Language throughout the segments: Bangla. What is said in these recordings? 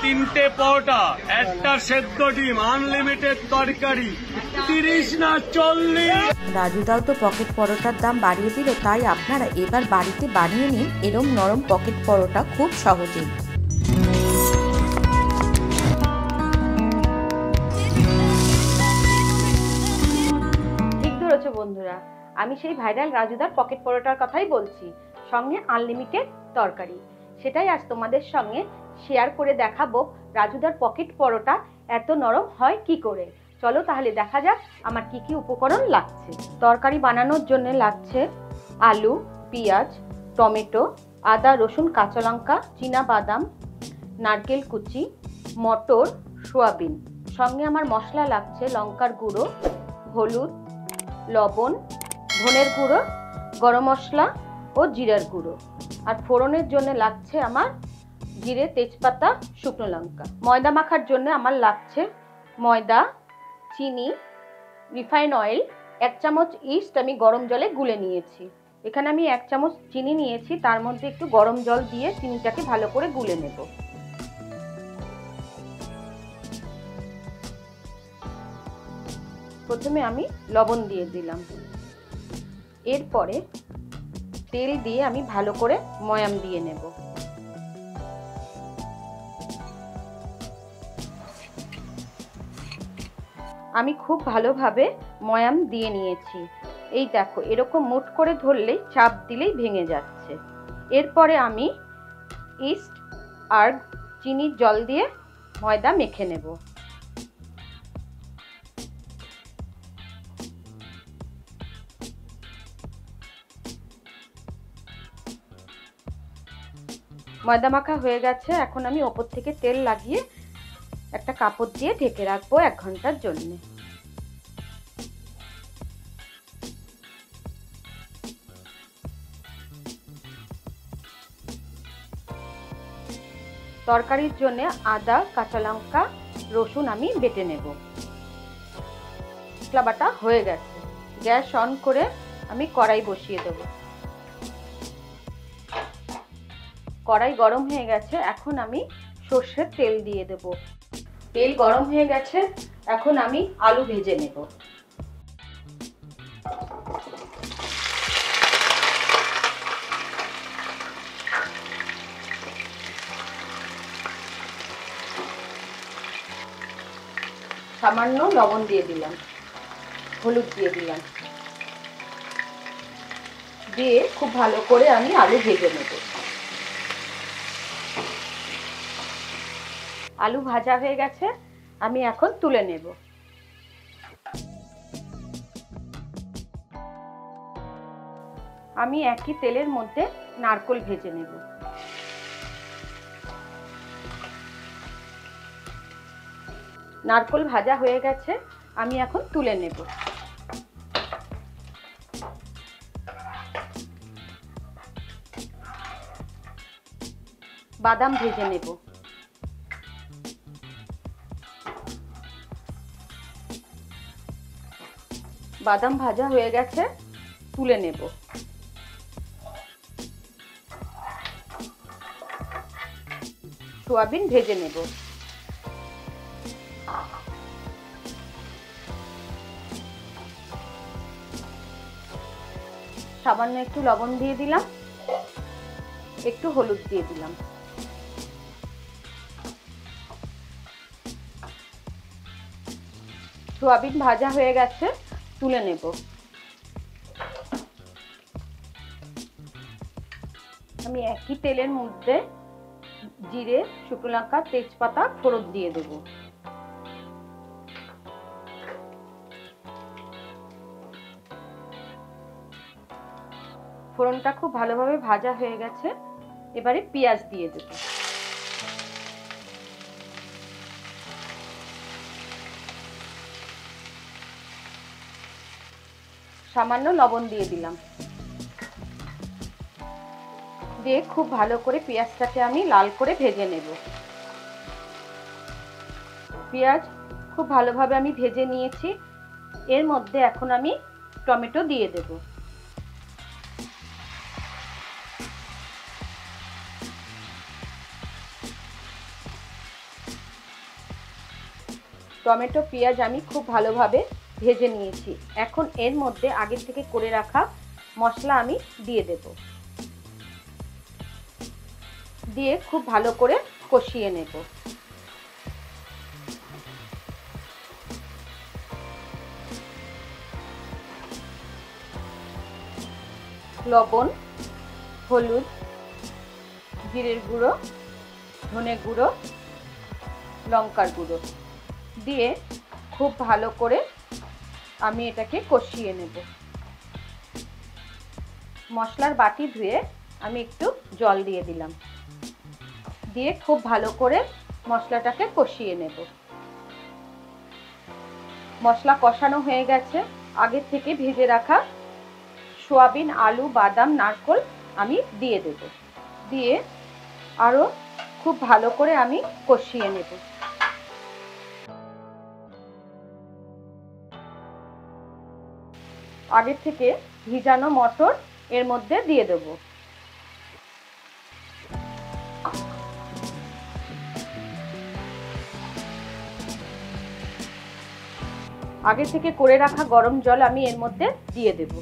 3টে পরোটা, একটা সেদ্ধ ডিম, আনলিমিটেড তরকারি, 30 না 40। রাজুদাও তো পকেট পরোটার দাম বাড়িয়ে দিল, তাই আপনারা এবার বাড়িতে বানিয়ে নিন এরম নরম পকেট পরোটা খুব সহজেই। ঠিক ধরেছো বন্ধুরা, আমি সেই ভাইরাল রাজুদার পকেট পরোটার কথাই বলছি, সঙ্গে আনলিমিটেড তরকারি। সেটাই আজ তোমাদের সঙ্গে শেয়ার করে দেখাবো রাজুদার পকেট পরোটা এত নরম হয় কি করে। চলো তাহলে দেখা যাক আমার কি কি উপকরণ লাগছে। তরকারি বানানোর জন্য লাগছে আলু, পেঁয়াজ, টমেটো, আদা, রসুন, কাঁচা লঙ্কা, চীনা বাদাম, নারকেল কুচি, মটর, সোয়াবিন। সঙ্গে আমার মশলা লাগছে লঙ্কার গুঁড়ো, হলুদ, লবণ, ধনের গুঁড়ো, গরম মশলা ও জিরার গুঁড়ো। আর ফোড়নের জন্য লাগছে আমার জিরে, তেজপাতা, শুকনো লঙ্কা। ময়দা মাখার জন্য আমার লাগছে ময়দা, চিনি, রিফাইন অয়েল, 1 চামচ ইস্ট আমি গরম জলে গুলে নিয়েছি। এখানে আমি 1 চামচ চিনি নিয়েছি, তার মধ্যে একটু গরম জল দিয়ে চিনিটাকে ভালো করে গুলে নেব। প্রথমে আমি লবণ দিয়ে দিলাম, এরপরে তেল দিয়ে আমি ভালো করে ময়াম দিয়ে নেব। আমি খুব ভালোভাবে ময়াম দিয়ে নিয়েছি। এই দেখো, এরকম মুঠ করে ধরলেই, চাপ দিলেই ভেঙে যাচ্ছে। এরপরে আমি ইস্ট আর চিনির জল দিয়ে ময়দা মেখে নেব। ময়দা মাখা হয়ে গেছে, এখন আমি ওপর থেকে তেল লাগিয়ে একটা কাপড় দিয়ে ঢেকে রাখবো 1 ঘন্টার জন্য। তরকারির জন্য আদা, কাঁচা লঙ্কা, রসুন আমি বেটে নেব। মশলা বাটা হয়ে গেছে, গ্যাস অন করে আমি কড়াই বসিয়ে দেব। কড়াই গরম হয়ে গেছে, এখন আমি সর্ষের তেল দিয়ে দেব। তেল গরম হয়ে গেছে, এখন আমি আলু ভেজে নেব। সামান্য লবণ দিয়ে দিলাম, হলুদ দিয়ে দিলাম, দিয়ে খুব ভালো করে আমি আলু ভেজে নেব। আলু ভাজা হয়ে গেছে, আমি এখন তুলে নেব। আমি একই তেলের মধ্যে নারকেল ভেজে নেব। নারকেল ভাজা হয়ে গেছে, আমি এখন তুলে নেব। বাদাম ভেজে নেব। বাদাম ভাজা হয়ে গেছে, তুলে নেব। সোয়াবিন ভেজে নেব। সামান্য একটু লবণ দিয়ে দিলাম, একটু হলুদ দিয়ে দিলাম। সোয়াবিন ভাজা হয়ে গেছে, তুলে নেব। আমি একই তেলের মধ্যে জিরে, শুকনো লঙ্কা, তেজপাতা ফোড়ন দিয়ে দেব। ফোড়নটা খুব ভালোভাবে ভাজা হয়ে গেছে, এবারে পেঁয়াজ দিয়ে দেব। সামান্য লবণ দিয়ে দিলাম, দিয়ে খুব ভালো করে পেঁয়াজটাকে আমি লাল করে ভেজে নেব। পেঁয়াজ খুব ভালোভাবে আমি ভেজে নিয়েছি, এর মধ্যে এখন আমি টমেটো দিয়ে দেব। টমেটো পেঁয়াজ আমি খুব ভালোভাবে ভেজে নিয়েছি। এখন এর মধ্যে আগে থেকে করে রাখা মশলা আমি দিয়ে দেব, দিয়ে খুব ভালো করে কষিয়ে নেব। লবণ, হলুদ, জিরের গুঁড়ো, ধনে গুঁড়ো, লঙ্কার গুঁড়ো দিয়ে খুব ভালো করে আমি এটাকে কষিয়ে নেব। মশলার বাটি ধুয়ে আমি একটু জল দিয়ে দিলাম, দিয়ে খুব ভালো করে মশলাটাকে কষিয়ে নেব। মশলা কষানো হয়ে গেছে। আগে থেকে ভেজে রাখা সয়াবিন, আলু, বাদাম, নারকেল আমি দিয়ে দেব, দিয়ে আরও খুব ভালো করে আমি কষিয়ে নেব। আগে থেকে ভিজানো মটর এর মধ্যে দিয়ে দেব। আগে থেকে করে রাখা গরম জল আমি এর মধ্যে দিয়ে দেব।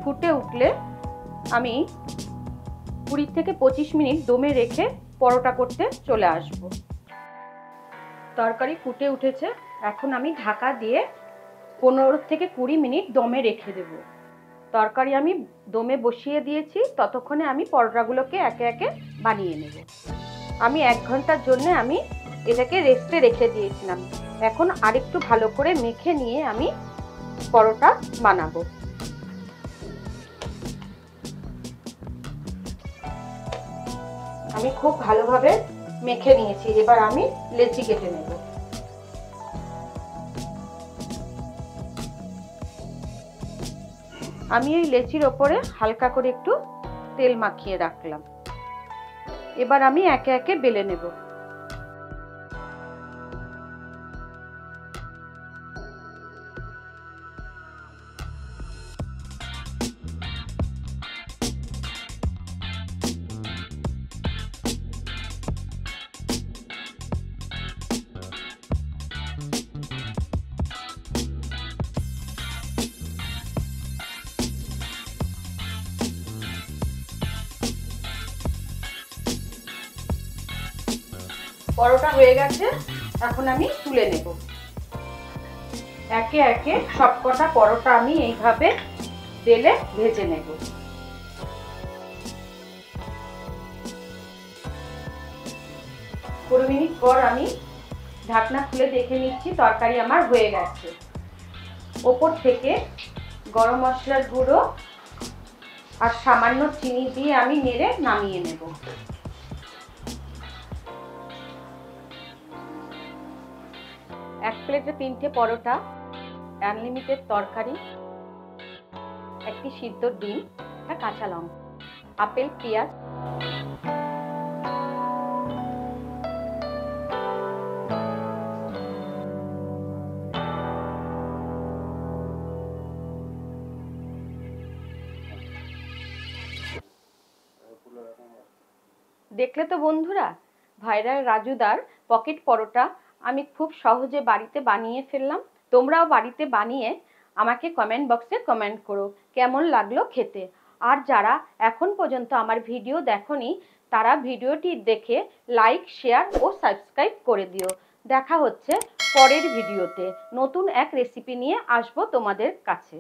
ফুটে উঠলে আমি 20 থেকে 25 মিনিট দমে রেখে পরোটা করতে চলে আসব। তরকারি ফুটে উঠেছে, এখন আমি ঢাকা দিয়ে 15 থেকে 20 মিনিট দমে রেখে দেব। তরকারি আমি দমে বসিয়ে দিয়েছি, ততক্ষণে আমি পরোটাগুলোকে একে একে বানিয়ে নেব। আমি 1 ঘন্টার জন্য আমি এটাকে রেস্টে রেখে দিয়েছিলাম। এখন আরেকটু ভালো করে মেখে নিয়ে আমি পরোটা বানাবো। আমি খুব ভালোভাবে মেখে নিয়েছি, এবার আমি লেচি কেটে নেব। আমি এই লেচির ওপরে হালকা করে একটু তেল মাখিয়ে রাখলাম। এবার আমি একে একে বেলে নেব। পরোটা হয়ে গেছে, এখন আমি তুলে নেব। একে একে সবকটা পরোটা আমি এইভাবে তেলে ভেজে নেব। কুড়ি মিনিট পর আমি ঢাকনা খুলে দেখে নিচ্ছি, তরকারি আমার হয়ে গেছে। ওপর থেকে গরম মশলার গুঁড়ো আর সামান্য চিনি দিয়ে আমি নেড়ে নামিয়ে নেব। এক প্লেটে 3টে পরোটা, আনলিমিটেড তরকারি, একটি সিদ্ধ ডিম, একটা কাঁচা লঙ্কা, আপেল, পেঁয়াজ। দেখলে তো বন্ধুরা, ভাইরাল রাজুদার পকেট পরোটা আমি খুব সহজে বাড়িতে বানিয়ে ফেললাম। তোমরাও বাড়িতে বানিয়ে আমাকে কমেন্ট বক্সে কমেন্ট করো কেমন লাগলো খেতে। আর যারা এখন পর্যন্ত আমার ভিডিও দেখোনি, তারা ভিডিওটি দেখে লাইক, শেয়ার ও সাবস্ক্রাইব করে দিও। দেখা হচ্ছে পরের ভিডিওতে। নতুন এক রেসিপি নিয়ে আসবো তোমাদের কাছে।